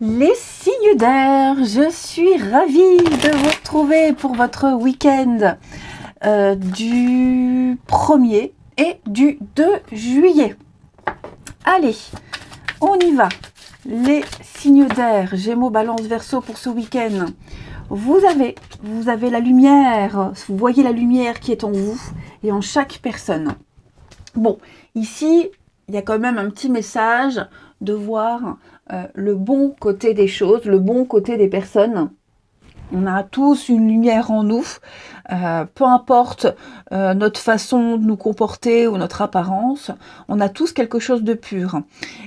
Les signes d'air, je suis ravie de vous retrouver pour votre week-end du 1er et du 2 juillet. Allez, on y va. Les signes d'air, Gémeaux, Balance, Verseau pour ce week-end. Vous avez la lumière, vous voyez la lumière qui est en vous et en chaque personne. Bon, ici, il y a quand même un petit message de voir le bon côté des choses, le bon côté des personnes. On a tous une lumière en nous, peu importe notre façon de nous comporter ou notre apparence, on a tous quelque chose de pur.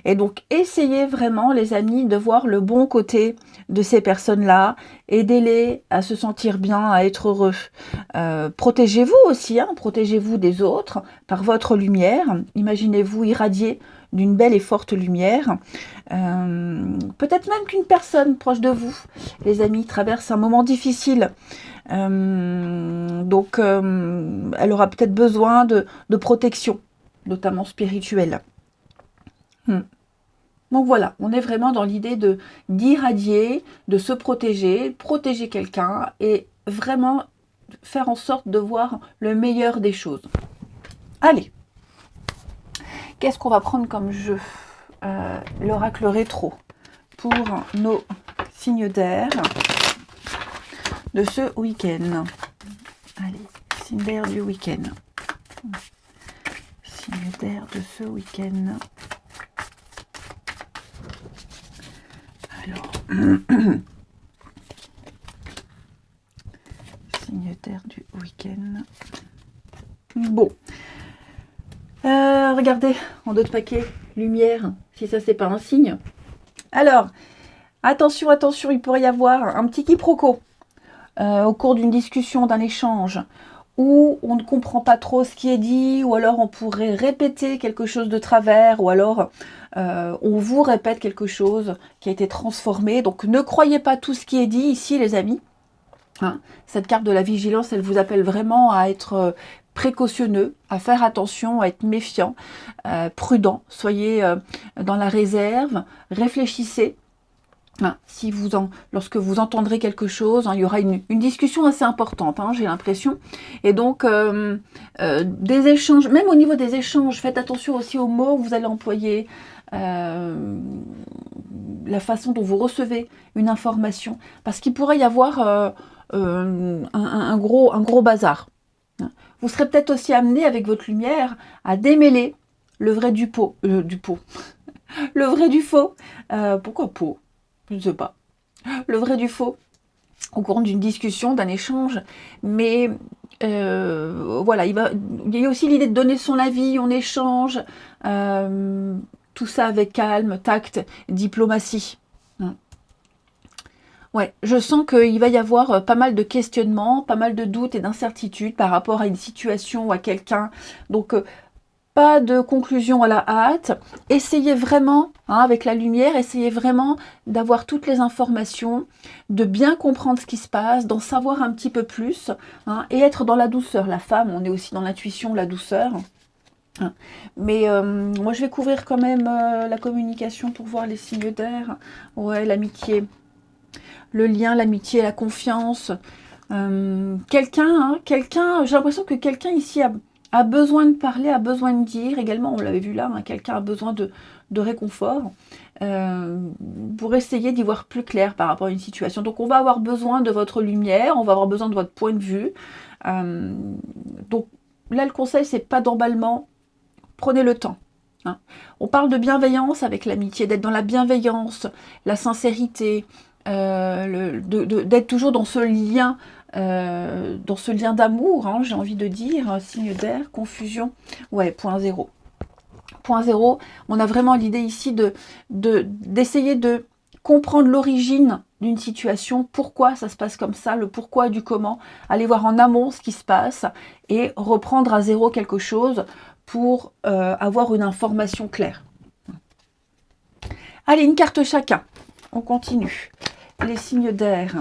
Et donc, essayez vraiment, les amis, de voir le bon côté de ces personnes-là, aidez-les à se sentir bien, à être heureux. Protégez-vous aussi, protégez-vous des autres par votre lumière. Imaginez-vous irradier d'une belle et forte lumière. Peut-être même qu'une personne proche de vous, les amis, traverse un moment difficile. Donc, elle aura peut-être besoin de protection, notamment spirituelle. Donc voilà, on est vraiment dans l'idée d'irradier, de se protéger quelqu'un et vraiment faire en sorte de voir le meilleur des choses. Allez, qu'est-ce qu'on va prendre comme jeu? L'oracle rétro pour nos signes d'air de ce week-end. Allez, signe d'air du week-end. Signe d'air de ce week-end. Alors, signe d'air du week-end. Bon. Regardez, en d'autres paquets, lumière, si ça c'est pas un signe. Alors, attention, il pourrait y avoir un petit quiproquo au cours d'une discussion, d'un échange, où on ne comprend pas trop ce qui est dit, ou alors on pourrait répéter quelque chose de travers, ou alors on vous répète quelque chose qui a été transformé. Donc ne croyez pas tout ce qui est dit ici, les amis. Cette carte de la vigilance, elle vous appelle vraiment à être précautionneux, à faire attention, à être méfiant, prudent. Soyez dans la réserve, réfléchissez. Lorsque vous entendrez quelque chose, il y aura une discussion assez importante, j'ai l'impression. Et donc, des échanges, même au niveau des échanges, faites attention aussi aux mots que vous allez employer, la façon dont vous recevez une information. Parce qu'il pourrait y avoir un gros bazar. Vous serez peut-être aussi amené avec votre lumière à démêler le vrai du pot, le vrai du faux. Pourquoi pot? Je ne sais pas. Le vrai du faux au cours d'une discussion, d'un échange. Mais voilà, il y a aussi l'idée de donner son avis, on échange. Tout ça avec calme, tact, diplomatie. Ouais, je sens qu'il va y avoir pas mal de questionnements, pas mal de doutes et d'incertitudes par rapport à une situation ou à quelqu'un. Donc, pas de conclusion à la hâte. Essayez vraiment, avec la lumière, essayez vraiment d'avoir toutes les informations, de bien comprendre ce qui se passe, d'en savoir un petit peu plus, et être dans la douceur. La femme, on est aussi dans l'intuition, la douceur. Mais moi, je vais couvrir quand même la communication pour voir les signes d'air. Ouais, l'amitié. Le lien, l'amitié, la confiance. Quelqu'un, j'ai l'impression que quelqu'un ici a besoin de parler, a besoin de dire. Également, on l'avait vu là, quelqu'un a besoin de réconfort pour essayer d'y voir plus clair par rapport à une situation. Donc, on va avoir besoin de votre lumière, on va avoir besoin de votre point de vue. Donc, là, le conseil, c'est pas d'emballement. Prenez le temps. On parle de bienveillance avec l'amitié, d'être dans la bienveillance, la sincérité, d'être toujours dans ce lien d'amour, j'ai envie de dire, signe d'air, confusion, ouais, point zéro. Point zéro, on a vraiment l'idée ici d'essayer de comprendre l'origine d'une situation, pourquoi ça se passe comme ça, le pourquoi du comment, aller voir en amont ce qui se passe et reprendre à zéro quelque chose pour avoir une information claire. Allez, une carte chacun, on continue. Les signes d'air.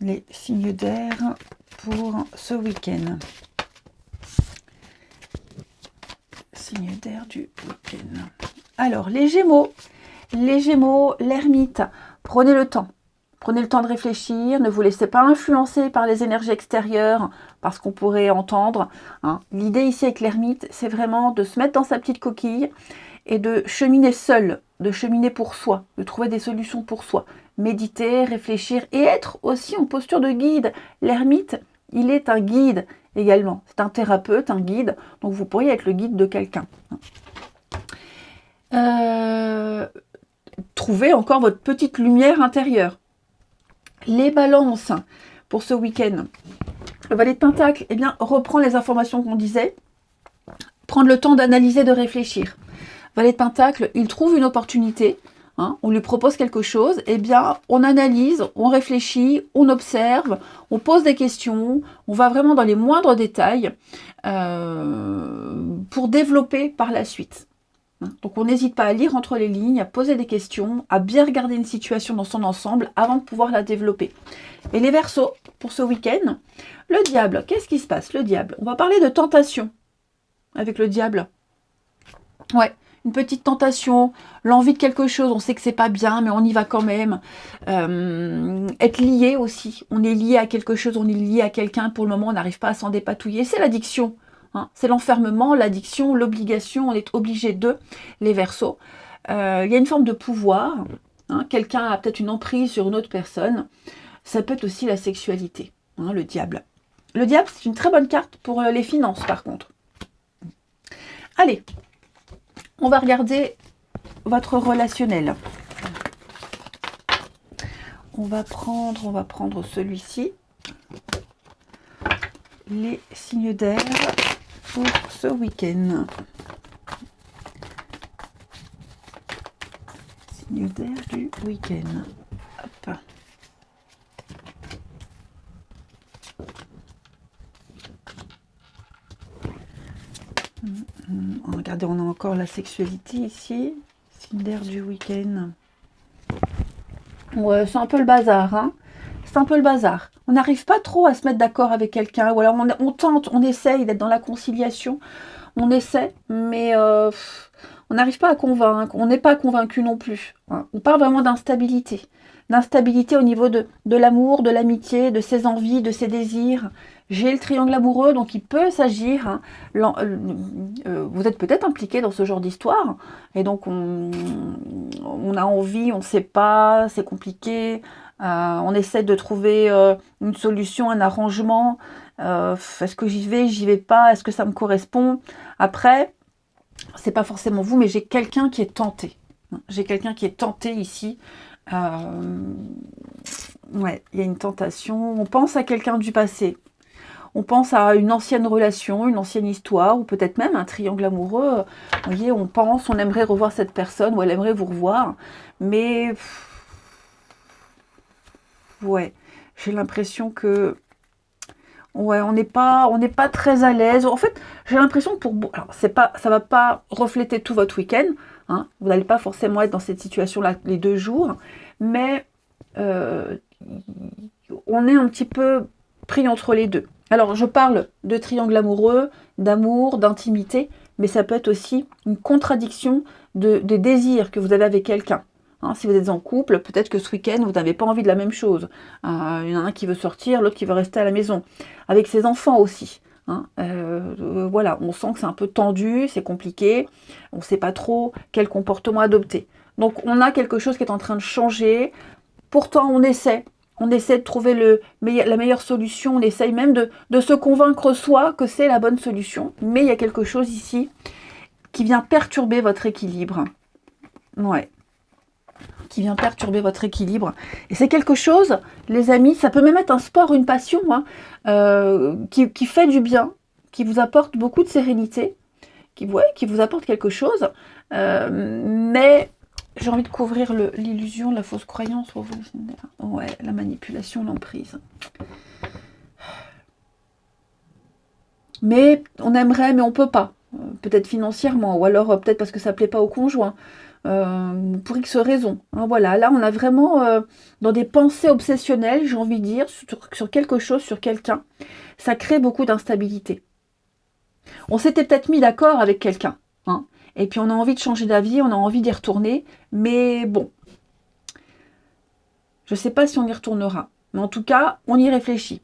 Les signes d'air pour ce week-end. Signe d'air du week-end. Alors, les Gémeaux, l'ermite, prenez le temps. Prenez le temps de réfléchir, ne vous laissez pas influencer par les énergies extérieures, parce qu'on pourrait entendre. Hein. L'idée ici avec l'ermite, c'est vraiment de se mettre dans sa petite coquille et de cheminer seul, de cheminer pour soi, de trouver des solutions pour soi. Méditer, réfléchir et être aussi en posture de guide. L'ermite, il est un guide également. C'est un thérapeute, un guide, donc vous pourriez être le guide de quelqu'un. Trouvez encore votre petite lumière intérieure. Les balances pour ce week-end. Le valet de Pentacle, eh bien, reprend les informations qu'on disait. Prendre le temps d'analyser, de réfléchir. Valet de Pentacle, il trouve une opportunité. Hein, on lui propose quelque chose. Eh bien, on analyse, on réfléchit, on observe, on pose des questions. On va vraiment dans les moindres détails pour développer par la suite. Donc on n'hésite pas à lire entre les lignes, à poser des questions, à bien regarder une situation dans son ensemble avant de pouvoir la développer. Et les Verseaux, pour ce week-end, le diable, qu'est-ce qui se passe? Le diable, on va parler de tentation avec le diable. Ouais, une petite tentation, l'envie de quelque chose, on sait que c'est pas bien, mais on y va quand même. Être lié aussi, on est lié à quelque chose, on est lié à quelqu'un, pour le moment on n'arrive pas à s'en dépatouiller, c'est l'addiction. Hein, c'est l'enfermement, l'addiction, l'obligation, on est obligé de, les Verseaux. Il y a une forme de pouvoir, hein, quelqu'un a peut-être une emprise sur une autre personne, ça peut être aussi la sexualité, hein, le diable. Le diable, c'est une très bonne carte pour les finances par contre. Allez, on va regarder votre relationnel. On va prendre celui-ci. Les signes d'air pour ce week-end. Signes d'air du week-end. Hop. Regardez, on a encore la sexualité ici. Signe d'air du week-end. Ouais, c'est un peu le bazar, hein. C'est un peu le bazar. On n'arrive pas trop à se mettre d'accord avec quelqu'un. Ou alors on tente, on essaye d'être dans la conciliation. On essaie, mais on n'arrive pas à convaincre. On n'est pas convaincu non plus. Hein. On parle vraiment d'instabilité. D'instabilité au niveau de l'amour, de l'amitié, de ses envies, de ses désirs. J'ai le triangle amoureux, donc il peut s'agir. Hein, vous êtes peut-être impliqué dans ce genre d'histoire. Et donc on a envie, on ne sait pas, c'est compliqué. On essaie de trouver une solution, un arrangement. Est-ce que j'y vais pas? Est-ce que ça me correspond? Après, c'est pas forcément vous, mais j'ai quelqu'un qui est tenté. J'ai quelqu'un qui est tenté ici. Ouais, il y a une tentation. On pense à quelqu'un du passé. On pense à une ancienne relation, une ancienne histoire, ou peut-être même un triangle amoureux. Vous voyez, on pense, on aimerait revoir cette personne, ou elle aimerait vous revoir. Mais... ouais, j'ai l'impression que... ouais, on n'est pas très à l'aise. En fait, j'ai l'impression que alors, ça va pas refléter tout votre week-end. Hein, vous n'allez pas forcément être dans cette situation-là les 2 jours. Mais on est un petit peu pris entre les deux. Alors, je parle de triangle amoureux, d'amour, d'intimité, mais ça peut être aussi une contradiction de désirs que vous avez avec quelqu'un. Hein, si vous êtes en couple, peut-être que ce week-end, vous n'avez pas envie de la même chose. Il y en a un qui veut sortir, l'autre qui veut rester à la maison. Avec ses enfants aussi. Hein, voilà, on sent que c'est un peu tendu, c'est compliqué. On ne sait pas trop quel comportement adopter. Donc, on a quelque chose qui est en train de changer. Pourtant, on essaie. On essaie de trouver la meilleure solution. On essaye même de se convaincre soi que c'est la bonne solution. Mais il y a quelque chose ici qui vient perturber votre équilibre. Ouais. Qui vient perturber votre équilibre. Et c'est quelque chose, les amis, ça peut même être un sport, une passion, hein, qui fait du bien, qui vous apporte beaucoup de sérénité, qui vous apporte quelque chose. Mais... j'ai envie de couvrir l'illusion, la fausse croyance. Ouais, la manipulation, l'emprise. Mais on aimerait, mais on peut pas. Peut-être financièrement, ou alors peut-être parce que ça plaît pas au conjoint. Pour X raisons. Hein, voilà, là on a vraiment dans des pensées obsessionnelles, j'ai envie de dire, sur quelque chose, sur quelqu'un. Ça crée beaucoup d'instabilité. On s'était peut-être mis d'accord avec quelqu'un. Hein, et puis on a envie de changer d'avis, on a envie d'y retourner, mais bon, je ne sais pas si on y retournera, mais en tout cas, on y réfléchit.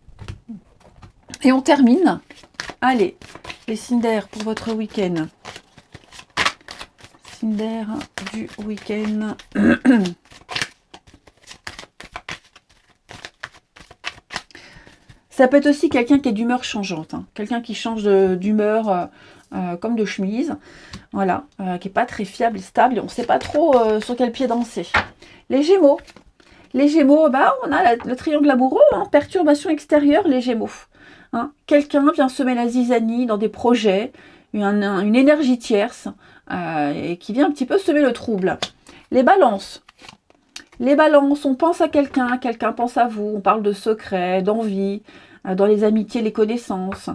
Et on termine, allez, les signes d'air pour votre week-end. Signes d'air du week-end. Ça peut être aussi quelqu'un qui est d'humeur changeante, hein. Quelqu'un qui change d'humeur comme de chemise, voilà, qui n'est pas très fiable et stable, et on ne sait pas trop sur quel pied danser. Les Gémeaux, bah, on a le triangle amoureux, hein, perturbation extérieure, les Gémeaux. Hein. Quelqu'un vient semer la zizanie dans des projets, une énergie tierce, et qui vient un petit peu semer le trouble. Les Balances, on pense à quelqu'un, quelqu'un pense à vous, on parle de secrets, d'envie, dans les amitiés, les connaissances.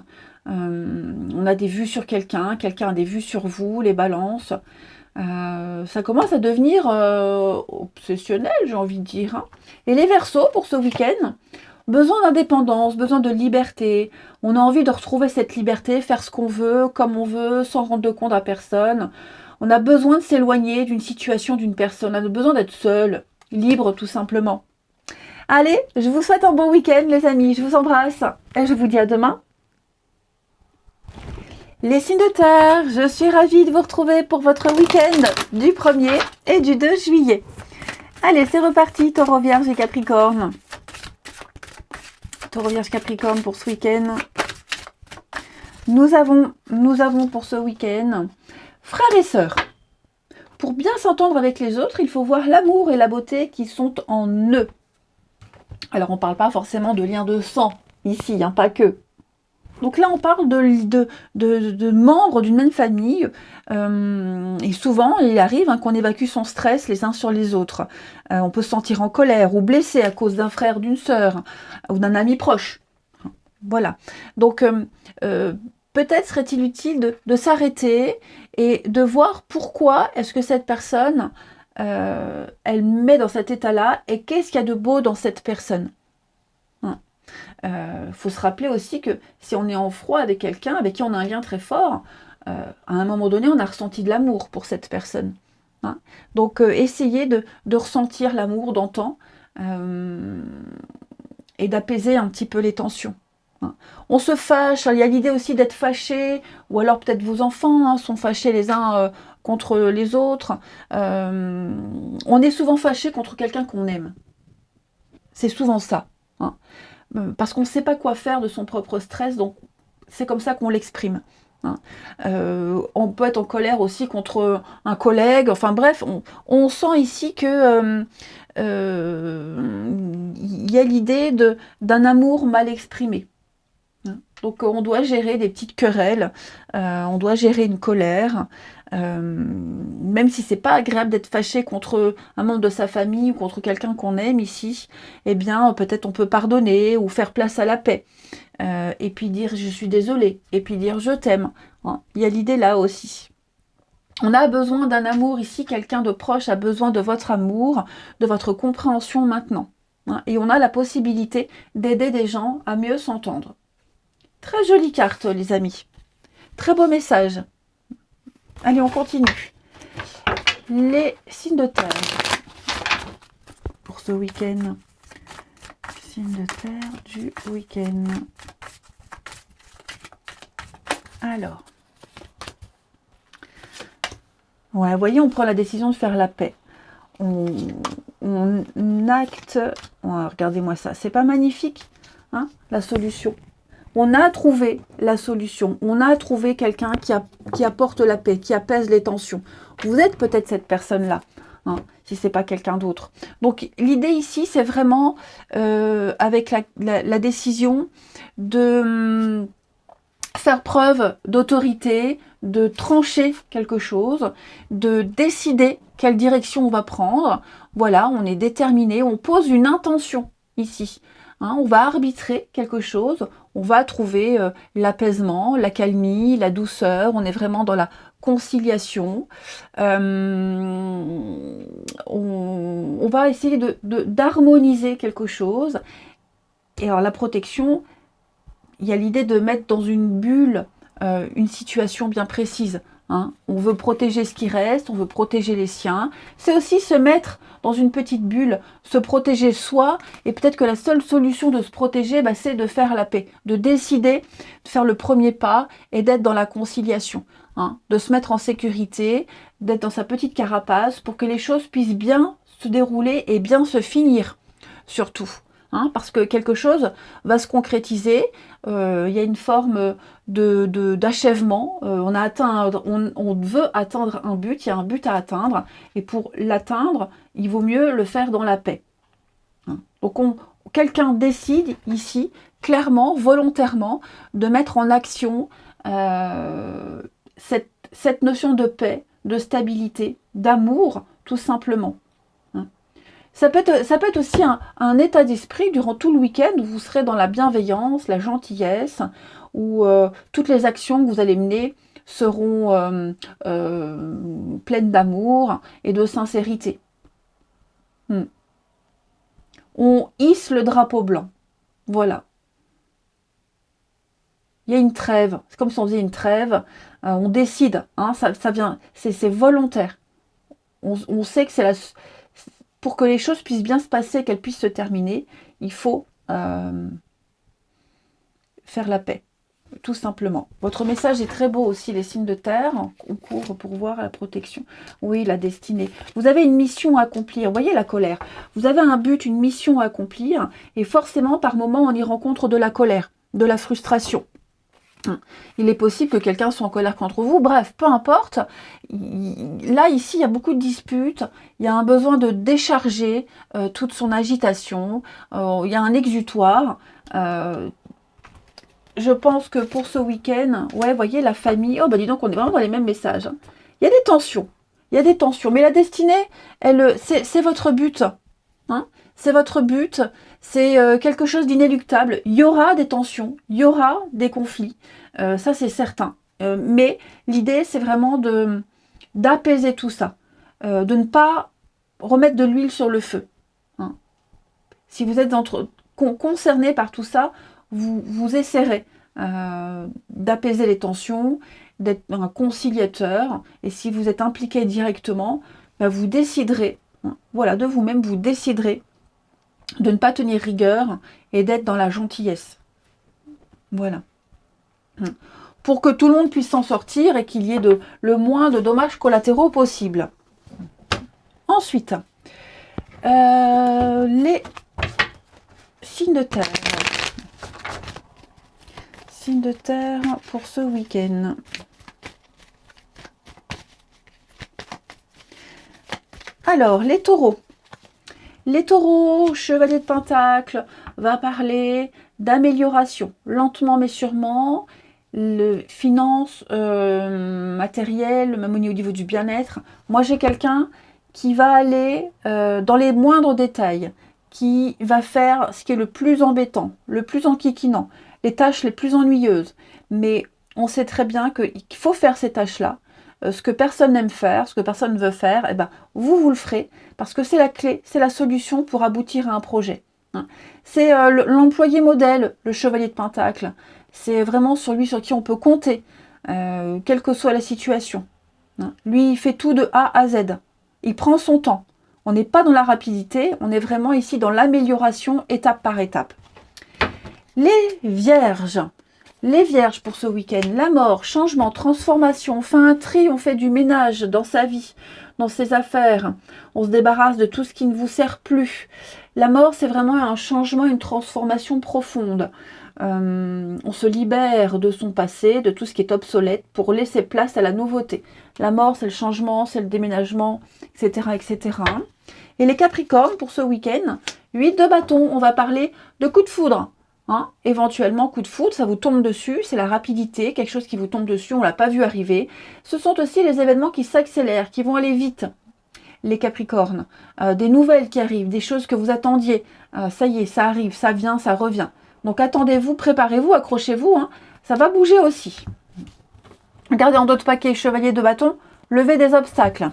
On a des vues sur quelqu'un, quelqu'un a des vues sur vous, les Balances. Ça commence à devenir obsessionnel, j'ai envie de dire. Hein. Et les Verseaux, pour ce week-end, besoin d'indépendance, besoin de liberté. On a envie de retrouver cette liberté, faire ce qu'on veut, comme on veut, sans rendre compte à personne. On a besoin de s'éloigner d'une situation, d'une personne. On a besoin d'être seul, libre tout simplement. Allez, je vous souhaite un bon week-end les amis, je vous embrasse et je vous dis à demain. Les signes de terre, je suis ravie de vous retrouver pour votre week-end du 1er et du 2 juillet. Allez, c'est reparti, Taureau, Vierge et Capricorne. Taureau, Vierge, Capricorne pour ce week-end. Nous avons pour ce week-end frères et sœurs. Pour bien s'entendre avec les autres, il faut voir l'amour et la beauté qui sont en eux. Alors, on ne parle pas forcément de lien de sang ici, hein, pas que. Donc là, on parle de membres d'une même famille. Et souvent, il arrive qu'on évacue son stress les uns sur les autres. On peut se sentir en colère ou blessé à cause d'un frère, d'une sœur ou d'un ami proche. Voilà. Donc, peut-être serait-il utile de s'arrêter et de voir pourquoi est-ce que cette personne, elle met dans cet état-là et qu'est-ce qu'il y a de beau dans cette personne. Faut se rappeler aussi que si on est en froid avec quelqu'un avec qui on a un lien très fort, à un moment donné, on a ressenti de l'amour pour cette personne. Hein. Donc, essayez de ressentir l'amour d'antan et d'apaiser un petit peu les tensions. Hein. On se fâche, il y a l'idée aussi d'être fâché, ou alors peut-être vos enfants sont fâchés les uns contre les autres. On est souvent fâché contre quelqu'un qu'on aime. C'est souvent ça. Hein. Parce qu'on ne sait pas quoi faire de son propre stress, donc c'est comme ça qu'on l'exprime. Hein. On peut être en colère aussi contre un collègue, enfin bref, on sent ici que y a l'idée d'un amour mal exprimé. Hein. Donc on doit gérer des petites querelles, on doit gérer une colère, même si c'est pas agréable d'être fâché contre un membre de sa famille ou contre quelqu'un qu'on aime ici, eh bien peut-être on peut pardonner ou faire place à la paix, et puis dire je suis désolée, et puis dire je t'aime. Hein. Il y a l'idée là aussi. On a besoin d'un amour ici, quelqu'un de proche a besoin de votre amour, de votre compréhension maintenant. Hein. Et on a la possibilité d'aider des gens à mieux s'entendre. Très jolie carte les amis, très beau message. Allez, on continue. Les signes de terre pour ce week-end. Signes de terre du week-end. Alors. Ouais, vous voyez, on prend la décision de faire la paix. On acte. Ouais, regardez-moi ça. C'est pas magnifique, hein, la solution. On a trouvé la solution. On a trouvé quelqu'un qui apporte la paix, qui apaise les tensions. Vous êtes peut-être cette personne-là, hein, si ce n'est pas quelqu'un d'autre. Donc, l'idée ici, c'est vraiment, avec la décision de faire preuve d'autorité, de trancher quelque chose, de décider quelle direction on va prendre. Voilà, on est déterminé, on pose une intention ici. Hein, on va arbitrer quelque chose, on va trouver l'apaisement, la calmie, la douceur, on est vraiment dans la conciliation. On va essayer d'harmoniser quelque chose. Et alors la protection, il y a l'idée de mettre dans une bulle une situation bien précise. Hein. On veut protéger ce qui reste, on veut protéger les siens. C'est aussi se mettre dans une petite bulle, se protéger soi. Et peut-être que la seule solution de se protéger, bah, c'est de faire la paix, de décider de faire le premier pas et d'être dans la conciliation. Hein, de se mettre en sécurité, d'être dans sa petite carapace pour que les choses puissent bien se dérouler et bien se finir, surtout. Hein, parce que quelque chose va se concrétiser, il y a une forme d'achèvement, on veut atteindre un but, il y a un but à atteindre, et pour l'atteindre, il vaut mieux le faire dans la paix. Hein. Donc quelqu'un décide ici, clairement, volontairement, de mettre en action cette notion de paix, de stabilité, d'amour, tout simplement. Ça peut être aussi un état d'esprit durant tout le week-end où vous serez dans la bienveillance, la gentillesse, où toutes les actions que vous allez mener seront pleines d'amour et de sincérité. On hisse le drapeau blanc. Voilà. Il y a une trêve. C'est comme si on faisait une trêve. On décide. Hein, ça vient. C'est volontaire. On sait que c'est pour que les choses puissent bien se passer, qu'elles puissent se terminer, il faut faire la paix, tout simplement. Votre message est très beau aussi, les signes de terre, on court pour voir la protection. Oui, la destinée. Vous avez une mission à accomplir, vous voyez la colère. Vous avez un but, une mission à accomplir, et forcément, par moment, on y rencontre de la colère, de la frustration. Il est possible que quelqu'un soit en colère contre vous. Bref, peu importe. Là, ici, il y a beaucoup de disputes. Il y a un besoin de décharger toute son agitation. Il y a un exutoire. Je pense que pour ce week-end, ouais, voyez, la famille... Oh, bah dis donc, on est vraiment dans les mêmes messages. Hein. Il y a des tensions. Il y a des tensions. Mais la destinée, c'est votre but. Hein, c'est votre but. C'est quelque chose d'inéluctable. Il y aura des tensions. Il y aura des conflits. Ça, c'est certain. Mais l'idée, c'est vraiment d'apaiser tout ça. De ne pas remettre de l'huile sur le feu. Hein. Si vous êtes concerné par tout ça, vous essaierez d'apaiser les tensions, d'être un conciliateur. Et si vous êtes impliqué directement, bah, vous déciderez, hein, voilà, de vous-même, vous déciderez de ne pas tenir rigueur et d'être dans la gentillesse. Voilà. Pour que tout le monde puisse s'en sortir et qu'il y ait le moins de dommages collatéraux possible. Ensuite, les signes de terre. Signes de terre pour ce week-end. Alors, les taureaux. Les taureaux, chevalier de Pentacle, va parler d'amélioration, lentement mais sûrement, le finance, matériel, même au niveau du bien-être. Moi, j'ai quelqu'un qui va aller dans les moindres détails, qui va faire ce qui est le plus embêtant, le plus enquiquinant, les tâches les plus ennuyeuses. Mais on sait très bien qu'il faut faire ces tâches-là. Ce que personne n'aime faire, ce que personne ne veut faire, eh ben, vous le ferez, parce que c'est la clé, c'est la solution pour aboutir à un projet. Hein. C'est l'employé modèle, le chevalier de Pentacle. C'est vraiment celui sur qui on peut compter, quelle que soit la situation. Hein. Lui, il fait tout de A à Z. Il prend son temps. On n'est pas dans la rapidité, on est vraiment ici dans l'amélioration étape par étape. Les vierges. Les vierges pour ce week-end, la mort, changement, transformation, on fait un tri, on fait du ménage dans sa vie, dans ses affaires, on se débarrasse de tout ce qui ne vous sert plus. La mort, c'est vraiment un changement, une transformation profonde. On se libère de son passé, de tout ce qui est obsolète pour laisser place à la nouveauté. La mort, c'est le changement, c'est le déménagement, etc., etc. Et les capricornes pour ce week-end, 8 de bâton, on va parler de coup de foudre. Hein, éventuellement, coup de foudre, ça vous tombe dessus, c'est la rapidité, quelque chose qui vous tombe dessus, on ne l'a pas vu arriver. Ce sont aussi les événements qui s'accélèrent, qui vont aller vite, les Capricornes. Des nouvelles qui arrivent, des choses que vous attendiez. Ça y est, ça arrive, ça vient, ça revient. Donc attendez-vous, préparez-vous, accrochez-vous, hein, ça va bouger aussi. Regardez en d'autres paquets, chevalier de bâton, lever des obstacles.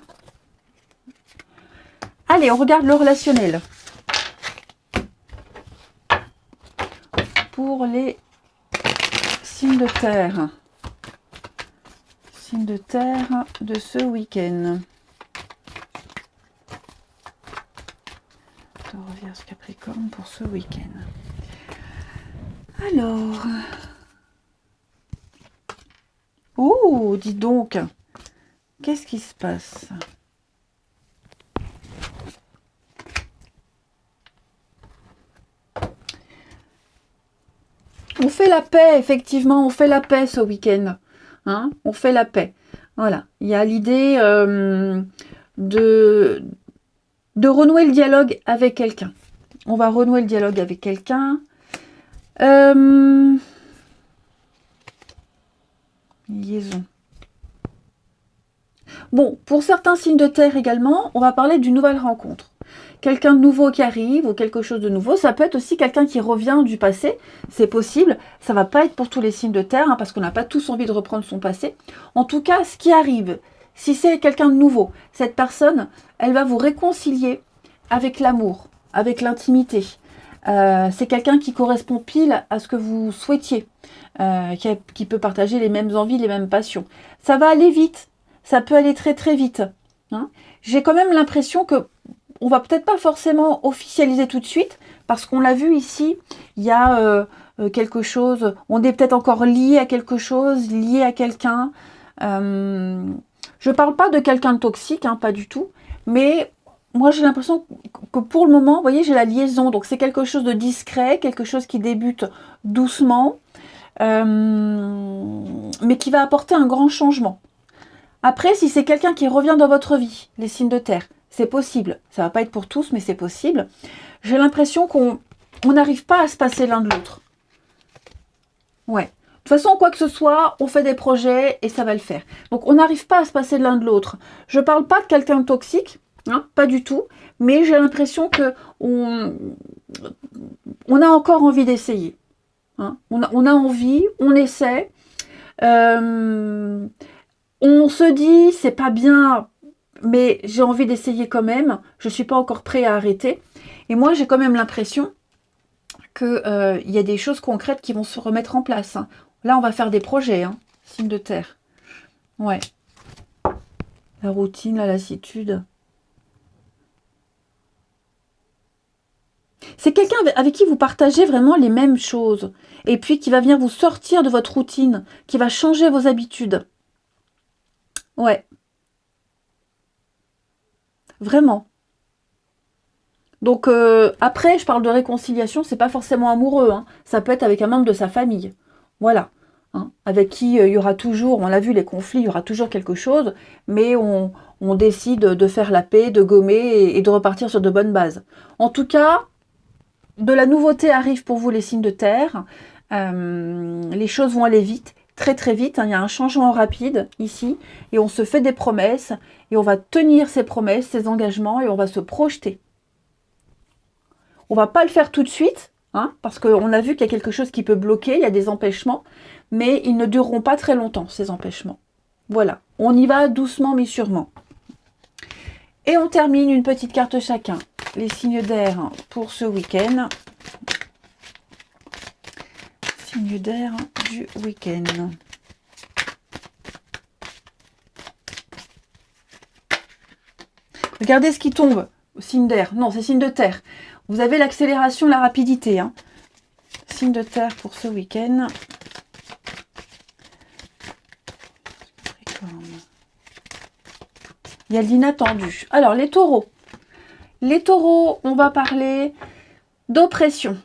Allez, on regarde le relationnel. Pour les signes de terre. Signe de terre de ce week-end. Taureau, Vierge, Capricorne pour ce week-end. Alors... Oh, dis donc, qu'est-ce qui se passe? On fait la paix, effectivement, on fait la paix ce week-end. Hein, on fait la paix. Voilà, il y a l'idée de renouer le dialogue avec quelqu'un. On va renouer le dialogue avec quelqu'un. Liaison. Bon, pour certains signes de terre également, on va parler d'une nouvelle rencontre. Quelqu'un de nouveau qui arrive ou quelque chose de nouveau. Ça peut être aussi quelqu'un qui revient du passé. C'est possible. Ça ne va pas être pour tous les signes de terre, hein, parce qu'on n'a pas tous envie de reprendre son passé. En tout cas, ce qui arrive, si c'est quelqu'un de nouveau, cette personne, elle va vous réconcilier avec l'amour, avec l'intimité. C'est quelqu'un qui correspond pile à ce que vous souhaitiez, qui peut partager les mêmes envies, les mêmes passions. Ça va aller vite. Ça peut aller très très vite. Hein. J'ai quand même l'impression que on va peut-être pas forcément officialiser tout de suite, parce qu'on l'a vu ici, il y a quelque chose, on est peut-être encore lié à quelque chose, lié à quelqu'un. Je parle pas de quelqu'un de toxique, hein, pas du tout, mais moi j'ai l'impression que pour le moment, vous voyez, j'ai la liaison, donc c'est quelque chose de discret, quelque chose qui débute doucement, mais qui va apporter un grand changement. Après, si c'est quelqu'un qui revient dans votre vie, les signes de terre, c'est possible. Ça va pas être pour tous, mais c'est possible. J'ai l'impression qu'on n'arrive pas à se passer l'un de l'autre. Ouais. De toute façon, quoi que ce soit, on fait des projets et ça va le faire. Donc, on n'arrive pas à se passer l'un de l'autre. Je parle pas de quelqu'un de toxique, hein, pas du tout. Mais j'ai l'impression que on a encore envie d'essayer. Hein. On a envie, on essaie. On se dit, c'est pas bien, mais j'ai envie d'essayer quand même. Je ne suis pas encore prêt à arrêter. Et moi, j'ai quand même l'impression qu'il y a des choses concrètes qui vont se remettre en place. Hein. Là, on va faire des projets, hein, signe de terre. Ouais. La routine, la lassitude. C'est quelqu'un avec qui vous partagez vraiment les mêmes choses. Et puis qui va venir vous sortir de votre routine, qui va changer vos habitudes. Ouais. Vraiment. Donc après, je parle de réconciliation, c'est pas forcément amoureux. Hein. Ça peut être avec un membre de sa famille. Voilà. Hein. Avec qui il y aura toujours, on l'a vu, les conflits, il y aura toujours quelque chose. Mais on décide de faire la paix, de gommer et de repartir sur de bonnes bases. En tout cas, de la nouveauté arrive pour vous les signes de terre. Les choses vont aller vite. Très très vite, hein, il y a un changement rapide ici et on se fait des promesses et on va tenir ces promesses, ces engagements et on va se projeter. On va pas le faire tout de suite, hein, parce qu'on a vu qu'il y a quelque chose qui peut bloquer, il y a des empêchements, mais ils ne dureront pas très longtemps, ces empêchements. Voilà, on y va doucement mais sûrement. Et on termine une petite carte chacun. Les signes d'air pour ce week-end. Signe d'air du week-end. Regardez ce qui tombe. Signe d'air. Non, c'est signe de terre. Vous avez l'accélération, la rapidité. Hein. Signe de terre pour ce week-end. Il y a l'inattendu. Alors, les taureaux. Les taureaux, on va parler d'oppression.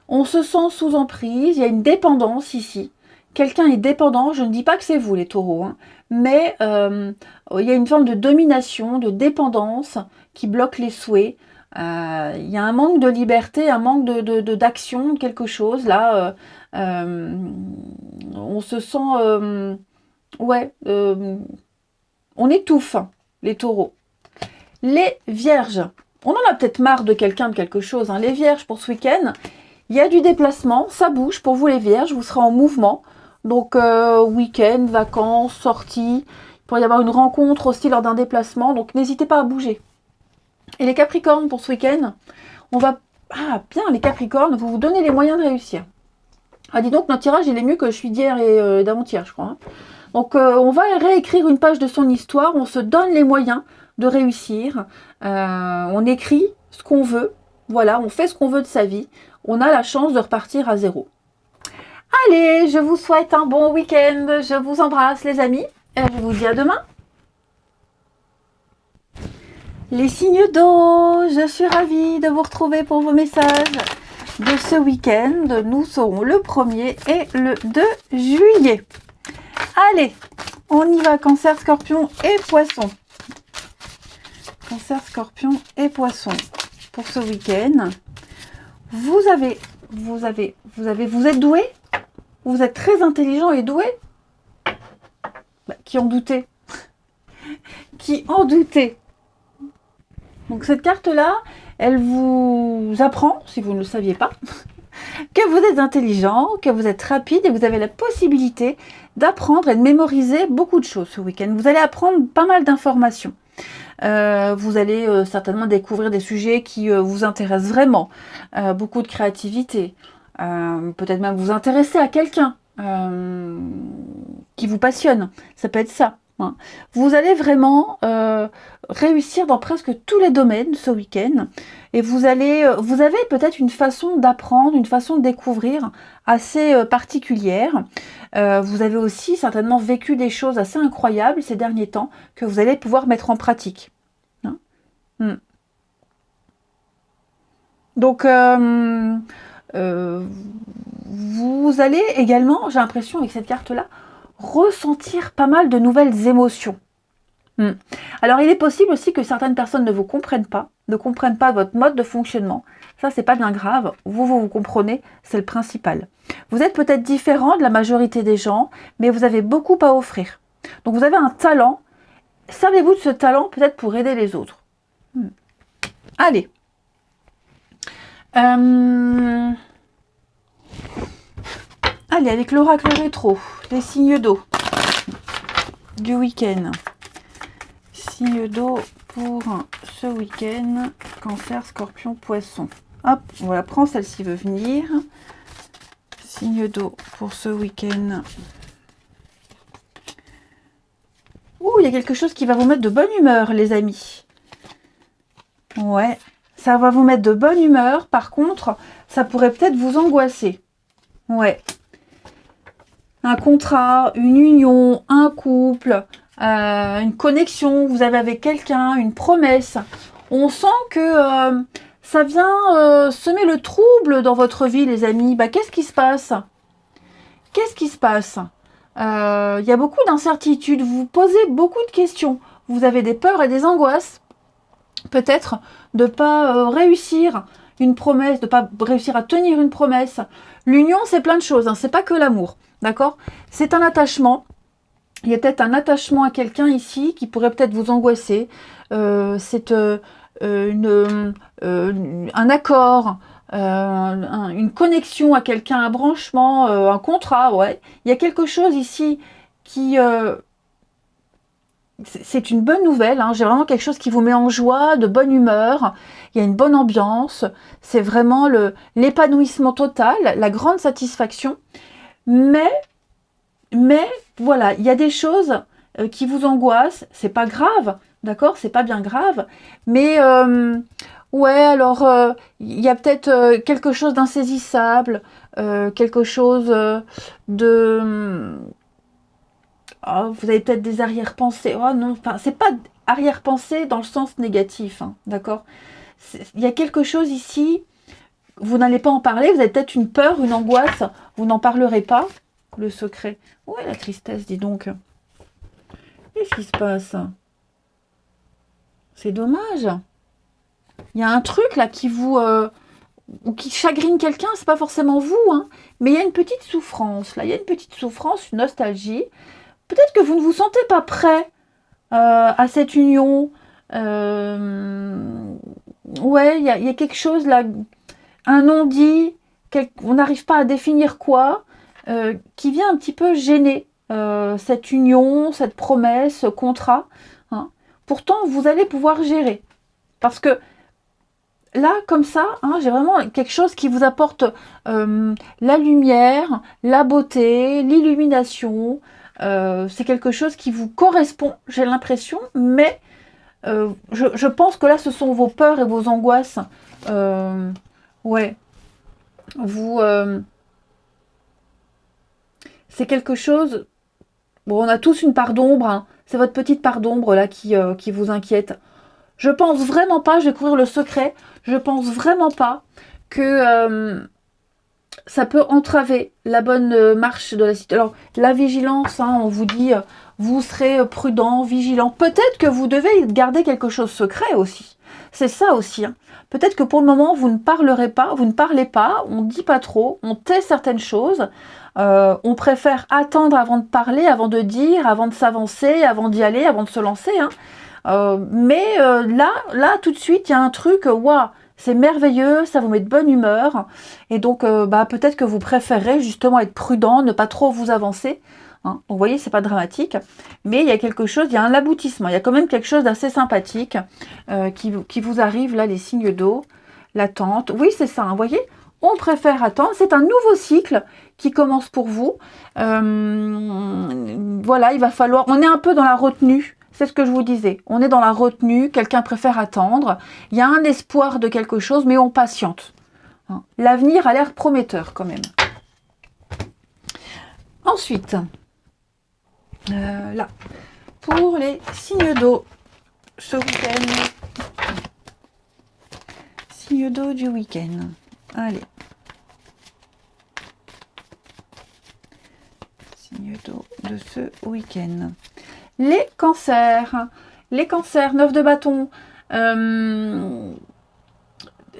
On se sent sous emprise, il y a une dépendance ici. Quelqu'un est dépendant, je ne dis pas que c'est vous les taureaux, hein, mais il y a une forme de domination, de dépendance qui bloque les souhaits. Il y a un manque de liberté, un manque d'action, quelque chose. Là, on se sent... on étouffe, les taureaux. Les vierges, on en a peut-être marre de quelqu'un, de quelque chose. Hein. Les vierges pour ce week-end... Il y a du déplacement, ça bouge pour vous les vierges, vous serez en mouvement. Donc week-end, vacances, sorties. Il pourrait y avoir une rencontre aussi lors d'un déplacement, donc n'hésitez pas à bouger. Et les capricornes pour ce week-end, on va... Ah bien, les capricornes, vous vous donnez les moyens de réussir. Ah dis donc, notre tirage il est mieux que je suis d'hier et d'avant-hier, je crois. Hein. Donc, on va réécrire une page de son histoire, on se donne les moyens de réussir, on écrit ce qu'on veut, voilà, on fait ce qu'on veut de sa vie, on a la chance de repartir à zéro. Allez, je vous souhaite un bon week-end, je vous embrasse les amis, et je vous dis à demain. Les signes d'eau, je suis ravie de vous retrouver pour vos messages de ce week-end. Nous serons le 1er et le 2 juillet. Allez, on y va, Cancer, Scorpion et Poisson. Cancer, Scorpion et Poisson. Pour ce week-end, vous êtes doué? Vous êtes très intelligent et doué? Qui en doutait? Qui en doutait? Donc cette carte-là, elle vous apprend, si vous ne le saviez pas, que vous êtes intelligent, que vous êtes rapide et vous avez la possibilité d'apprendre et de mémoriser beaucoup de choses ce week-end. Vous allez apprendre pas mal d'informations. Vous allez certainement découvrir des sujets qui vous intéressent vraiment, beaucoup de créativité, peut-être même vous intéresser à quelqu'un qui vous passionne, ça peut être ça. Hein. Vous allez vraiment réussir dans presque tous les domaines ce week-end et vous avez peut-être une façon d'apprendre, une façon de découvrir assez particulière. Vous avez aussi certainement vécu des choses assez incroyables ces derniers temps que vous allez pouvoir mettre en pratique. Hein. Donc, vous allez également, j'ai l'impression avec cette carte-là, ressentir pas mal de nouvelles émotions. Alors, il est possible aussi que certaines personnes ne vous comprennent pas, votre mode de fonctionnement. Ça, c'est pas bien grave. Vous comprenez, c'est le principal. Vous êtes peut-être différent de la majorité des gens, mais vous avez beaucoup à offrir. Donc, vous avez un talent. Servez-vous de ce talent peut-être pour aider les autres. Allez. Allez, avec l'oracle rétro, les signes d'eau du week-end. Signes d'eau pour ce week-end, Cancer, Scorpion, Poisson. Hop, voilà, prends celle-ci veut venir. Signes d'eau pour ce week-end. Ouh, il y a quelque chose qui va vous mettre de bonne humeur, les amis. Ouais, ça va vous mettre de bonne humeur. Par contre, ça pourrait peut-être vous angoisser. Ouais. Un contrat, une union, un couple, une connexion, vous avez avec quelqu'un, une promesse. On sent que ça vient semer le trouble dans votre vie, les amis. Qu'est-ce qui se passe? Qu'est-ce qui se passe? Il y a beaucoup d'incertitudes, vous vous posez beaucoup de questions. Vous avez des peurs et des angoisses. Peut-être de ne pas réussir une promesse, de ne pas réussir à tenir une promesse. L'union, c'est plein de choses, hein, c'est pas que l'amour, d'accord? C'est un attachement. Il y a peut-être un attachement à quelqu'un ici qui pourrait peut-être vous angoisser. C'est un accord, une connexion à quelqu'un, un branchement, un contrat, ouais. Il y a quelque chose ici qui... c'est une bonne nouvelle, hein. J'ai vraiment quelque chose qui vous met en joie, de bonne humeur, il y a une bonne ambiance, c'est vraiment l'épanouissement total, la grande satisfaction, mais voilà, il y a des choses qui vous angoissent, c'est pas grave, d'accord, c'est pas bien grave, mais ouais, alors il y a peut-être quelque chose d'insaisissable, quelque chose de... Oh, vous avez peut-être des arrière-pensées. Oh non, enfin, c'est pas arrière-pensée dans le sens négatif, hein, d'accord? Il y a quelque chose ici, vous n'allez pas en parler, vous avez peut-être une peur, une angoisse, vous n'en parlerez pas. Le secret. Ouais, la tristesse, dis donc. Qu'est-ce qui se passe? C'est dommage. Il y a un truc là qui vous... ou qui chagrine quelqu'un, c'est pas forcément vous, hein, mais il y a une petite souffrance, là. Il y a une petite souffrance, une nostalgie. Peut-être que vous ne vous sentez pas prêt à cette union. Ouais, il y a quelque chose là, un non-dit, on n'arrive pas à définir quoi, qui vient un petit peu gêner cette union, cette promesse, ce contrat. Hein. Pourtant, vous allez pouvoir gérer. Parce que là, comme ça, hein, j'ai vraiment quelque chose qui vous apporte la lumière, la beauté, l'illumination, c'est quelque chose qui vous correspond, j'ai l'impression, mais je pense que là, ce sont vos peurs et vos angoisses. Ouais, vous... c'est quelque chose... Bon, on a tous une part d'ombre, hein. C'est votre petite part d'ombre là qui vous inquiète. Je pense vraiment pas, je vais découvrir le secret, je pense vraiment pas que ça peut entraver la bonne marche de la cité. Alors, la vigilance, hein, on vous dit, vous serez prudent, vigilant. Peut-être que vous devez garder quelque chose secret aussi. C'est ça aussi. Hein. Peut-être que pour le moment, vous ne parlerez pas, vous ne parlez pas, on ne dit pas trop, on tait certaines choses. On préfère attendre avant de parler, avant de dire, avant de s'avancer, avant d'y aller, avant de se lancer. Hein. Mais là, tout de suite, il y a un truc, waouh, c'est merveilleux, ça vous met de bonne humeur. Et donc, peut-être que vous préférez justement être prudent, ne pas trop vous avancer. Hein. Donc, vous voyez, c'est pas dramatique. Mais il y a quelque chose, il y a un aboutissement. Il y a quand même quelque chose d'assez sympathique qui vous arrive, là, les signes d'eau, l'attente. Oui, c'est ça, hein, vous voyez, on préfère attendre. C'est un nouveau cycle qui commence pour vous. Voilà, il va falloir... On est un peu dans la retenue. C'est ce que je vous disais. On est dans la retenue, quelqu'un préfère attendre. Il y a un espoir de quelque chose, mais on patiente. Hein. L'avenir a l'air prometteur quand même. Ensuite, là, pour les signes d'eau, ce week-end. Signes d'eau du week-end. Allez. Signes d'eau de ce week-end. Les cancers. Les cancers, 9 de bâton.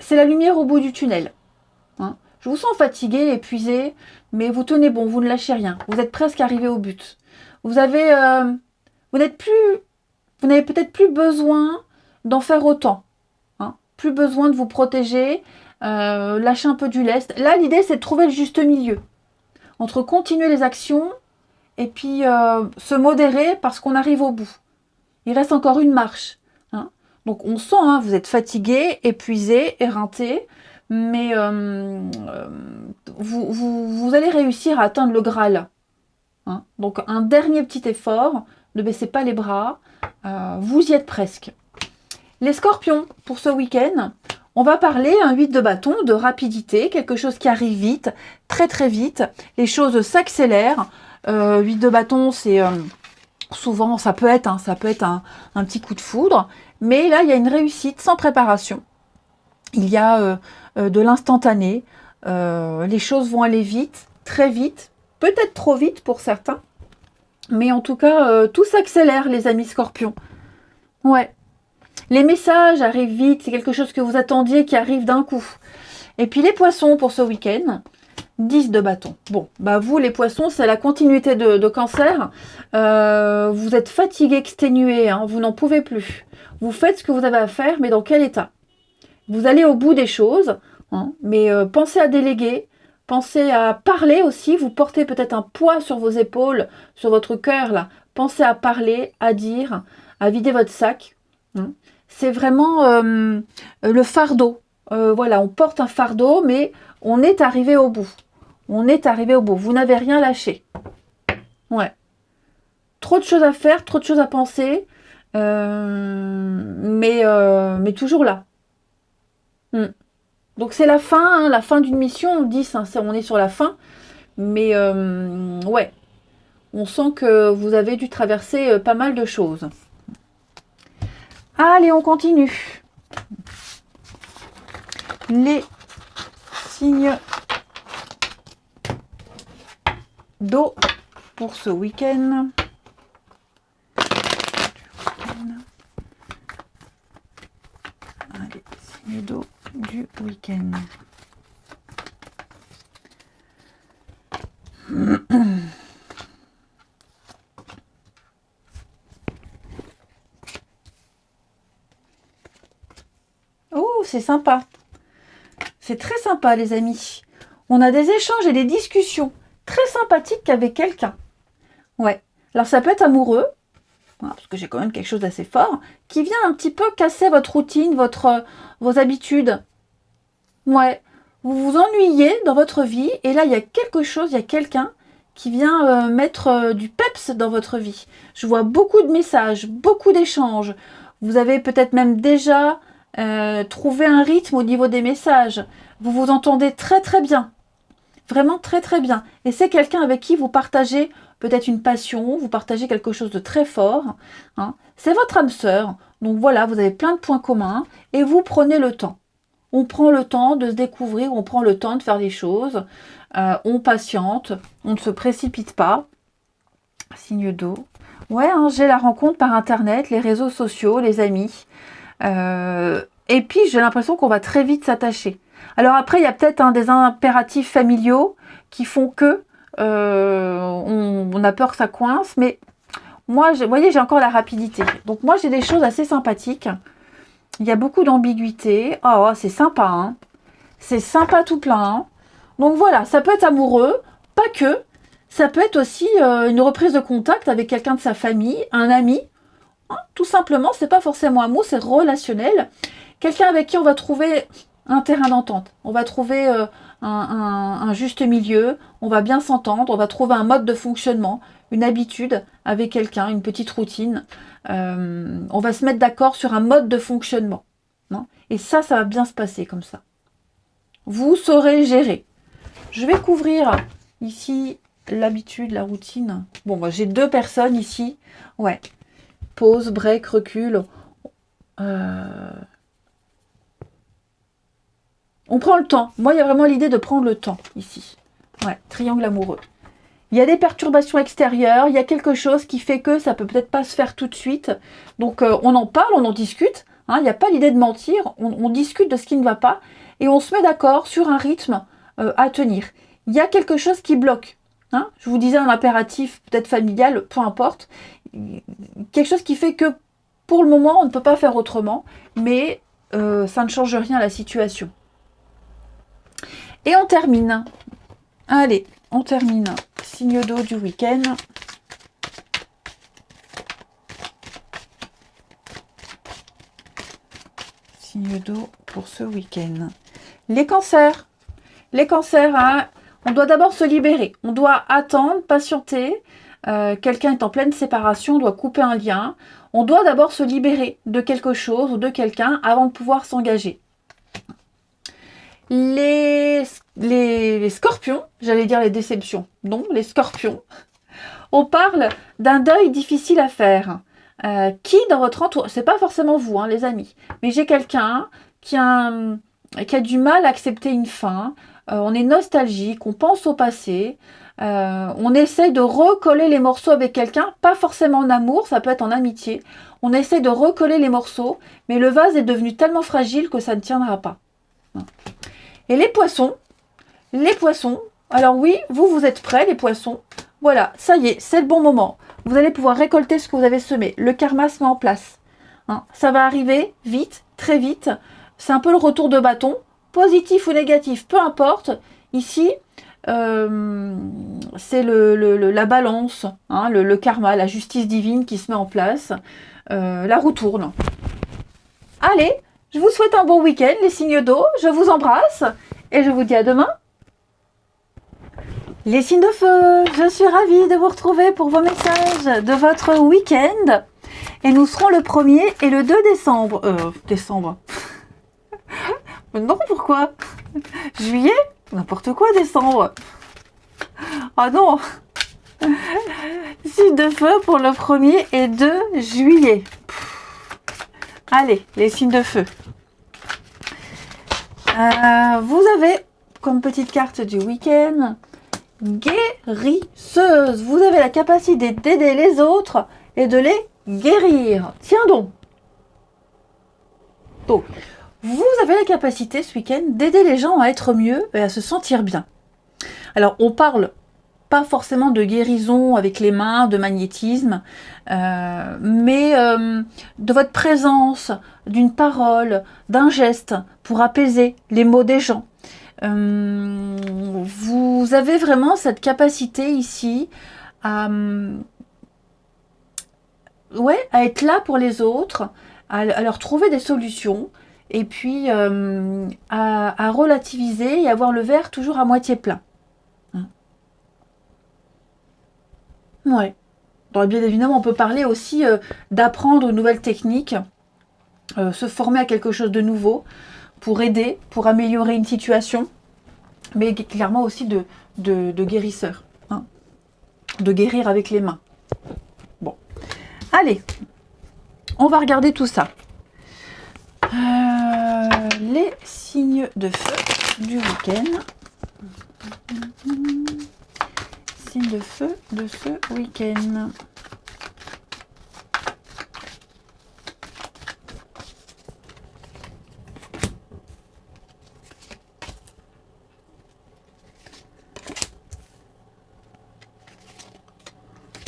C'est la lumière au bout du tunnel. Hein. Je vous sens fatigué, épuisé, mais vous tenez bon, vous ne lâchez rien. Vous êtes presque arrivé au but. Vous avez... vous n'avez peut-être plus besoin d'en faire autant. Hein. Plus besoin de vous protéger, lâcher un peu du lest. Là, l'idée, c'est de trouver le juste milieu. Entre continuer les actions et puis se modérer parce qu'on arrive au bout. Il reste encore une marche. Hein. Donc on sent, hein, vous êtes fatigué, épuisé, éreinté, mais vous allez réussir à atteindre le Graal. Hein. Donc un dernier petit effort, ne baissez pas les bras, vous y êtes presque. Les scorpions, pour ce week-end, on va parler, un 8 de bâton, de rapidité, quelque chose qui arrive vite, très très vite, les choses s'accélèrent. 8 de bâton, c'est souvent, ça peut être un petit coup de foudre, mais là, il y a une réussite sans préparation. Il y a de l'instantané, les choses vont aller vite, très vite, peut-être trop vite pour certains, mais en tout cas, tout s'accélère, les amis scorpions. Ouais. Les messages arrivent vite, c'est quelque chose que vous attendiez qui arrive d'un coup. Et puis les poissons pour ce week-end, 10 de bâton. Bon, vous les poissons, c'est la continuité de cancer. Vous êtes fatigué, exténué, hein, vous n'en pouvez plus. Vous faites ce que vous avez à faire, mais dans quel état? Vous allez au bout des choses, hein, mais pensez à déléguer, pensez à parler aussi. Vous portez peut-être un poids sur vos épaules, sur votre cœur, là. Pensez à parler, à dire, à vider votre sac. Hein. C'est vraiment le fardeau. Voilà, on porte un fardeau, mais on est arrivé au bout. On est arrivé au bout. Vous n'avez rien lâché. Ouais. Trop de choses à faire, trop de choses à penser, mais toujours là. Donc c'est la fin, hein, la fin d'une mission, on dit, on est sur la fin, mais ouais, on sent que vous avez dû traverser pas mal de choses. Allez, on continue. Les signes d'eau pour ce week-end. Allez, signes d'eau du week-end. Oh, c'est sympa. C'est très sympa, les amis. On a des échanges et des discussions très sympathiques avec quelqu'un. Ouais. Alors, ça peut être amoureux, parce que j'ai quand même quelque chose d'assez fort, qui vient un petit peu casser votre routine, vos habitudes. Ouais. Vous vous ennuyez dans votre vie, et là, il y a quelque chose, il y a quelqu'un qui vient mettre du peps dans votre vie. Je vois beaucoup de messages, beaucoup d'échanges. Vous avez peut-être même déjà trouvé un rythme au niveau des messages. Vous vous entendez très très bien. Vraiment très très bien. Et c'est quelqu'un avec qui vous partagez peut-être une passion, vous partagez quelque chose de très fort. Hein. C'est votre âme sœur. Donc voilà, vous avez plein de points communs et vous prenez le temps. On prend le temps de se découvrir, on prend le temps de faire des choses, on patiente, on ne se précipite pas. Signe d'eau. Ouais, hein, j'ai la rencontre par Internet, les réseaux sociaux, les amis. Et puis, j'ai l'impression qu'on va très vite s'attacher. Alors après, il y a peut-être des impératifs familiaux qui font que on a peur que ça coince. Mais moi, vous voyez, j'ai encore la rapidité. Donc moi, j'ai des choses assez sympathiques. Il y a beaucoup d'ambiguïté. Oh, c'est sympa, hein. C'est sympa tout plein. Hein. Donc voilà, ça peut être amoureux, pas que. Ça peut être aussi une reprise de contact avec quelqu'un de sa famille, un ami. Hein, tout simplement, c'est pas forcément amour, c'est relationnel. Quelqu'un avec qui on va trouver un terrain d'entente. On va trouver un juste milieu, on va bien s'entendre, on va trouver un mode de fonctionnement, une habitude avec quelqu'un, une petite routine. On va se mettre d'accord sur un mode de fonctionnement. Non, et ça va bien se passer comme ça. Vous saurez gérer. Je vais couvrir ici l'habitude, la routine. Bon, moi j'ai 2 personnes ici. Ouais. Pause, break, recul. On prend le temps. Moi, il y a vraiment l'idée de prendre le temps ici. Ouais, triangle amoureux. Il y a des perturbations extérieures, il y a quelque chose qui fait que ça peut peut-être pas se faire tout de suite. Donc on en parle, on en discute. Hein, il n'y a pas l'idée de mentir, on discute de ce qui ne va pas et on se met d'accord sur un rythme à tenir. Il y a quelque chose qui bloque. Hein, je vous disais un impératif peut-être familial, peu importe. Quelque chose qui fait que pour le moment on ne peut pas faire autrement, mais ça ne change rien à la situation. Et on termine. Allez, on termine. Signe d'eau du week-end. Signe d'eau pour ce week-end. Les cancers. Les cancers, hein, on doit d'abord se libérer. On doit attendre, patienter. Quelqu'un est en pleine séparation, on doit couper un lien. On doit d'abord se libérer de quelque chose ou de quelqu'un avant de pouvoir s'engager. Les scorpions, j'allais dire les déceptions. Non, les scorpions. On parle d'un deuil difficile à faire. Qui dans votre entourage, c'est pas forcément vous, hein, les amis, mais j'ai quelqu'un qui a du mal à accepter une fin. On est nostalgique, on pense au passé. On essaye de recoller les morceaux avec quelqu'un, pas forcément en amour, ça peut être en amitié. On essaye de recoller les morceaux, mais le vase est devenu tellement fragile que ça ne tiendra pas. Et les poissons, alors oui, vous êtes prêts, les poissons. Voilà, ça y est, c'est le bon moment. Vous allez pouvoir récolter ce que vous avez semé. Le karma se met en place. Hein, ça va arriver vite, très vite. C'est un peu le retour de bâton, positif ou négatif, peu importe. Ici, c'est la balance, hein, le karma, la justice divine qui se met en place. La roue tourne. Allez, je vous souhaite un bon week-end, les signes d'eau. Je vous embrasse et je vous dis à demain. Les signes de feu, je suis ravie de vous retrouver pour vos messages de votre week-end. Et nous serons le 1er et le 2 décembre. Décembre. Non, pourquoi? Juillet? N'importe quoi, décembre. Ah non. Signes de feu pour le 1er et 2 juillet. Allez, les signes de feu. Vous avez, comme petite carte du week-end, guérisseuse. Vous avez la capacité d'aider les autres et de les guérir. Tiens donc. Donc, vous avez la capacité ce week-end d'aider les gens à être mieux et à se sentir bien. Alors, on parle pas forcément de guérison avec les mains, de magnétisme, mais de votre présence, d'une parole, d'un geste pour apaiser les maux des gens. Vous avez vraiment cette capacité ici à être là pour les autres, à leur trouver des solutions et puis à relativiser et avoir le verre toujours à moitié plein. Ouais. Donc, bien évidemment, on peut parler aussi d'apprendre une nouvelle technique, se former à quelque chose de nouveau pour aider, pour améliorer une situation, mais clairement aussi de guérisseur, hein, de guérir avec les mains. Bon, allez, on va regarder tout ça. Les signes de feu du week-end. Signes de feu de ce week-end.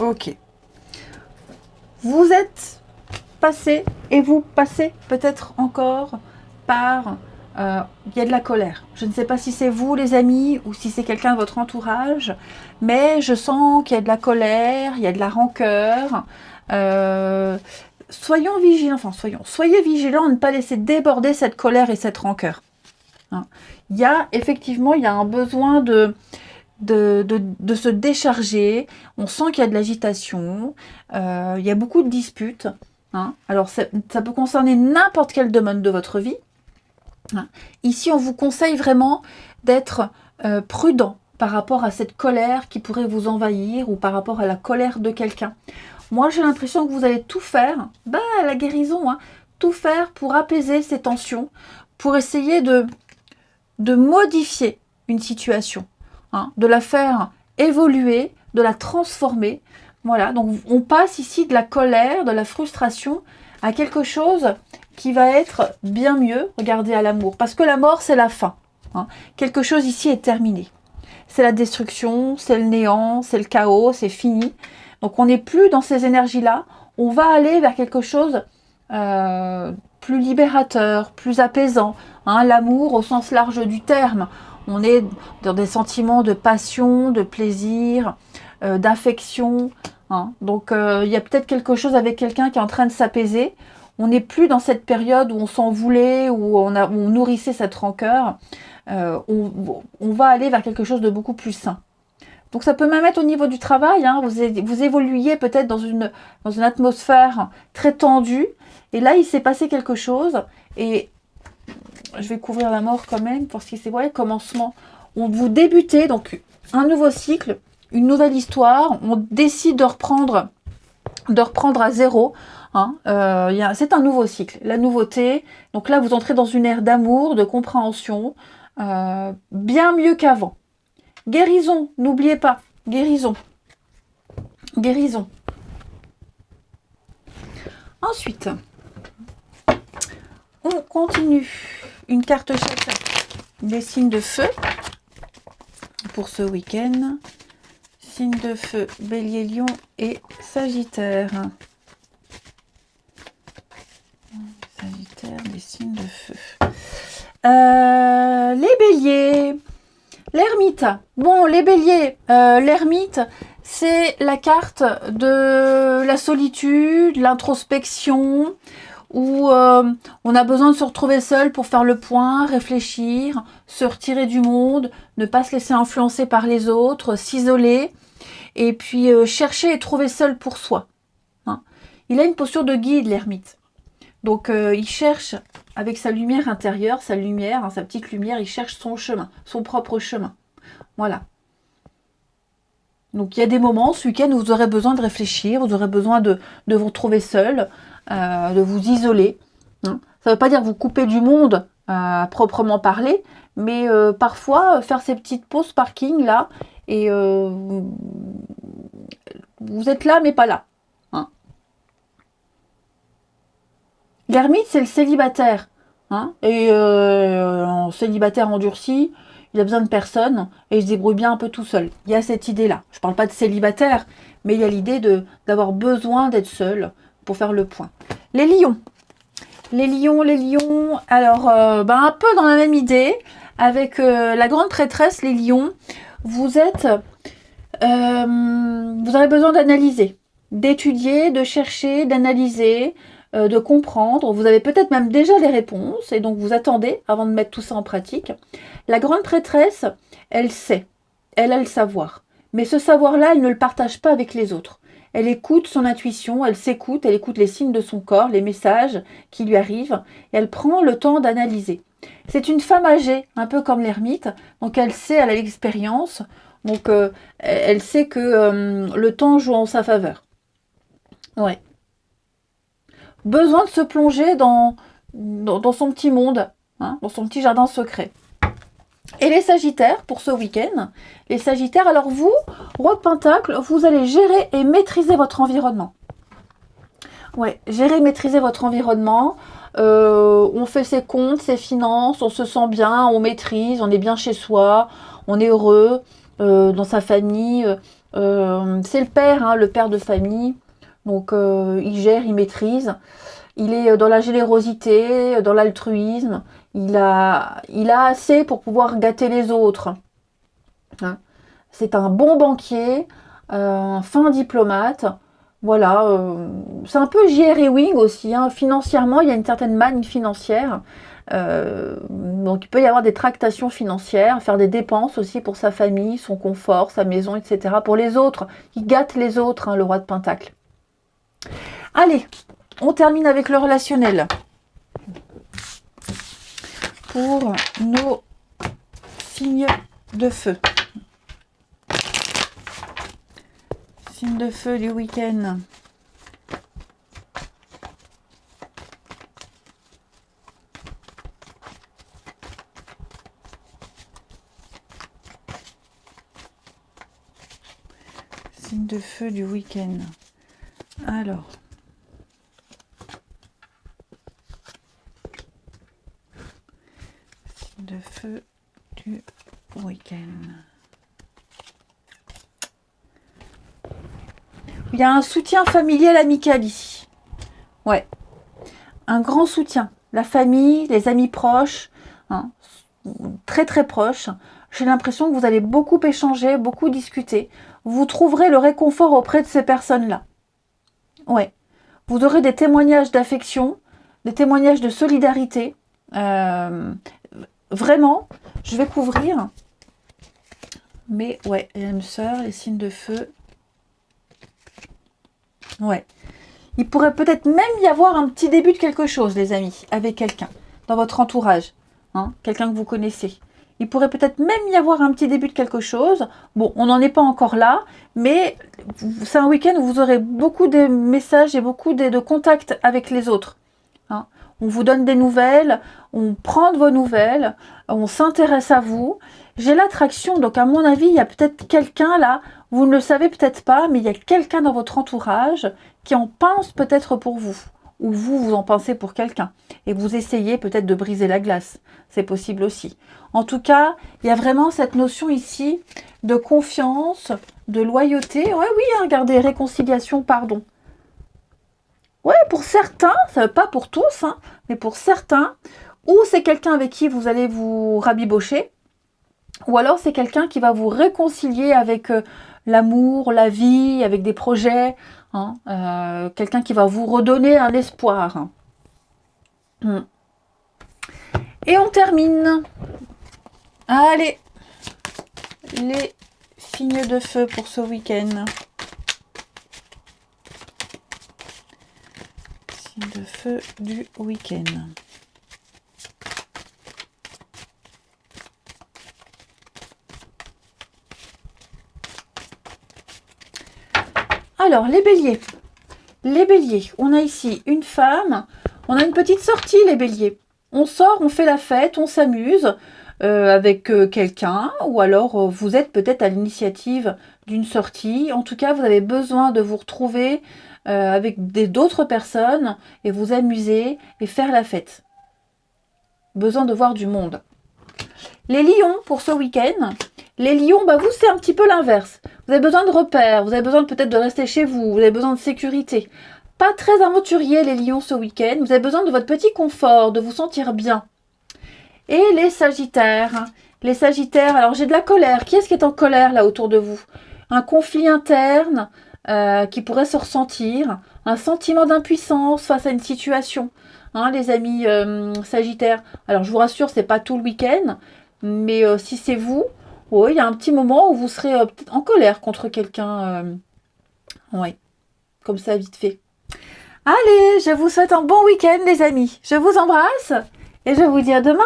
Ok. Vous êtes passé et vous passez peut-être encore par... il y a de la colère. Je ne sais pas si c'est vous les amis ou si c'est quelqu'un de votre entourage, mais je sens qu'il y a de la colère, il y a de la rancœur. Soyons vigilants, soyez vigilants à ne pas laisser déborder cette colère et cette rancœur. Hein. Il y a un besoin de se décharger. On sent qu'il y a de l'agitation, il y a beaucoup de disputes. Hein. Alors ça peut concerner n'importe quel domaine de votre vie. Hein. Ici, on vous conseille vraiment d'être prudent par rapport à cette colère qui pourrait vous envahir ou par rapport à la colère de quelqu'un. Moi, j'ai l'impression que vous allez tout faire, la guérison, hein, tout faire pour apaiser ces tensions, pour essayer de modifier une situation. Hein, de la faire évoluer, de la transformer. Voilà, donc on passe ici de la colère, de la frustration à quelque chose qui va être bien mieux. Regardez à l'amour, parce que la mort, c'est la fin. Hein. Quelque chose ici est terminé. C'est la destruction, c'est le néant, c'est le chaos, c'est fini. Donc on n'est plus dans ces énergies-là. On va aller vers quelque chose plus libérateur, plus apaisant. Hein, l'amour au sens large du terme. On est dans des sentiments de passion, de plaisir, d'affection. Hein. Donc, il y a peut-être quelque chose avec quelqu'un qui est en train de s'apaiser. On n'est plus dans cette période où on s'en voulait, où on nourrissait cette rancœur. On va aller vers quelque chose de beaucoup plus sain. Donc, ça peut même être au niveau du travail. Hein. Vous évoluiez peut-être dans une atmosphère très tendue. Et là, il s'est passé quelque chose. Et je vais couvrir la mort quand même pour ce qui c'est commencement. Vous débutez donc un nouveau cycle, une nouvelle histoire. On décide de reprendre à zéro. Hein. C'est un nouveau cycle, la nouveauté. Donc là, vous entrez dans une ère d'amour, de compréhension, bien mieux qu'avant. Guérison, n'oubliez pas, guérison. Guérison. Ensuite, on continue. Une carte chacun des signes de feu pour ce week-end. Signes de feu, Bélier, Lion et Sagittaire. Sagittaire, des signes de feu. Les Béliers, l'ermite. Bon, les Béliers, l'ermite, c'est la carte de la solitude, l'introspection, où on a besoin de se retrouver seul pour faire le point, réfléchir, se retirer du monde, ne pas se laisser influencer par les autres, s'isoler, et puis chercher et trouver seul pour soi. Hein. Il a une posture de guide, l'ermite. Donc il cherche, avec sa lumière intérieure, sa lumière, hein, sa petite lumière, il cherche son chemin, son propre chemin. Voilà. Donc il y a des moments, ce week-end, où vous aurez besoin de réfléchir, vous aurez besoin de vous retrouver seul, de vous isoler. Hein. Ça ne veut pas dire vous couper du monde à proprement parler, mais parfois faire ces petites pauses parking là, et vous êtes là mais pas là. Hein. L'ermite, c'est le célibataire. Hein, et un célibataire endurci, il a besoin de personne et il se débrouille bien un peu tout seul. Il y a cette idée-là. Je ne parle pas de célibataire, mais il y a l'idée d'avoir besoin d'être seul pour faire le point. Les lions. Les lions, alors un peu dans la même idée, avec la grande prêtresse, les lions, vous avez besoin d'analyser, d'étudier, de chercher, d'analyser, de comprendre. Vous avez peut-être même déjà les réponses, et donc vous attendez avant de mettre tout ça en pratique. La grande prêtresse, elle sait, elle a le savoir, Mais ce savoir-là, elle ne le partage pas avec les autres. Elle écoute son intuition, elle s'écoute, elle écoute les signes de son corps, les messages qui lui arrivent, et elle prend le temps d'analyser. C'est une femme âgée, un peu comme l'ermite, donc elle sait, elle a l'expérience, donc elle sait que le temps joue en sa faveur. Ouais. Besoin de se plonger dans son petit monde, hein, dans son petit jardin secret. Et les Sagittaires, pour ce week-end, les Sagittaires, alors vous, Roi de Pentacle, vous allez gérer et maîtriser votre environnement. Ouais, gérer et maîtriser votre environnement. On fait ses comptes, ses finances, on se sent bien, on maîtrise, on est bien chez soi, on est heureux dans sa famille. C'est le père de famille. Donc il gère, il maîtrise. Il est dans la générosité, dans l'altruisme. Il a assez pour pouvoir gâter les autres. Hein. C'est un bon banquier, un fin diplomate. Voilà, c'est un peu J.R. Ewing aussi. Hein. Financièrement, il y a une certaine manne financière. Donc il peut y avoir des tractations financières, faire des dépenses aussi pour sa famille, son confort, sa maison, etc. Pour les autres, il gâte les autres, hein, le roi de Pentacle. Allez, on termine avec le relationnel. Pour nos signes de feu. Signe de feu du week-end. Signe de feu du week-end. Alors. Signe de feu du week-end. Il y a un soutien familial amical ici. Ouais. Un grand soutien. La famille, les amis proches, hein, très très proches. J'ai l'impression que vous allez beaucoup échanger, beaucoup discuter. Vous trouverez le réconfort auprès de ces personnes-là. Ouais. Vous aurez des témoignages d'affection, des témoignages de solidarité. Vraiment, je vais couvrir. Mais ouais, les âmes sœurs, les signes de feu. Ouais. Il pourrait peut-être même y avoir un petit début de quelque chose, les amis, avec quelqu'un, dans votre entourage, hein, quelqu'un que vous connaissez. Il pourrait peut-être même y avoir un petit début de quelque chose. Bon, on n'en est pas encore là, mais c'est un week-end où vous aurez beaucoup de messages et beaucoup de contacts avec les autres. Hein. On vous donne des nouvelles, on prend de vos nouvelles, on s'intéresse à vous. J'ai l'attraction, donc à mon avis, il y a peut-être quelqu'un là, vous ne le savez peut-être pas, mais il y a quelqu'un dans votre entourage qui en pense peut-être pour vous, ou vous en pensez pour quelqu'un, et vous essayez peut-être de briser la glace, c'est possible aussi. En tout cas, il y a vraiment cette notion ici de confiance, de loyauté, ouais oui, hein, regardez, réconciliation, pardon. Ouais, pour certains, ça veut pas pour tous, hein, mais pour certains, ou c'est quelqu'un avec qui vous allez vous rabibocher, ou alors c'est quelqu'un qui va vous réconcilier avec l'amour, la vie, avec des projets, hein, quelqu'un qui va vous redonner un espoir. Et on termine. Allez, les signes de feu pour ce week-end. Signes de feu du week-end. Alors, les béliers. Les béliers, on a ici une femme, on a une petite sortie, les béliers. On sort, on fait la fête, on s'amuse avec quelqu'un, ou alors vous êtes peut-être à l'initiative d'une sortie. En tout cas, vous avez besoin de vous retrouver avec d'autres personnes et vous amuser et faire la fête. Besoin de voir du monde. Les lions, pour ce week-end, les lions, bah vous, c'est un petit peu l'inverse. Vous avez besoin de repères, vous avez besoin peut-être de rester chez vous, vous avez besoin de sécurité. Pas très aventurier, les lions, ce week-end. Vous avez besoin de votre petit confort, de vous sentir bien. Et les sagittaires. Les sagittaires, alors j'ai de la colère. Qui est-ce qui est en colère, là, autour de vous? Un conflit interne qui pourrait se ressentir. Un sentiment d'impuissance face à une situation. Hein, les amis sagittaires. Alors, je vous rassure, c'est pas tout le week-end. Mais si c'est vous, Oui, il y a un petit moment où vous serez peut-être en colère contre quelqu'un. Oui, comme ça, vite fait. Allez, je vous souhaite un bon week-end, les amis. Je vous embrasse et je vous dis à demain.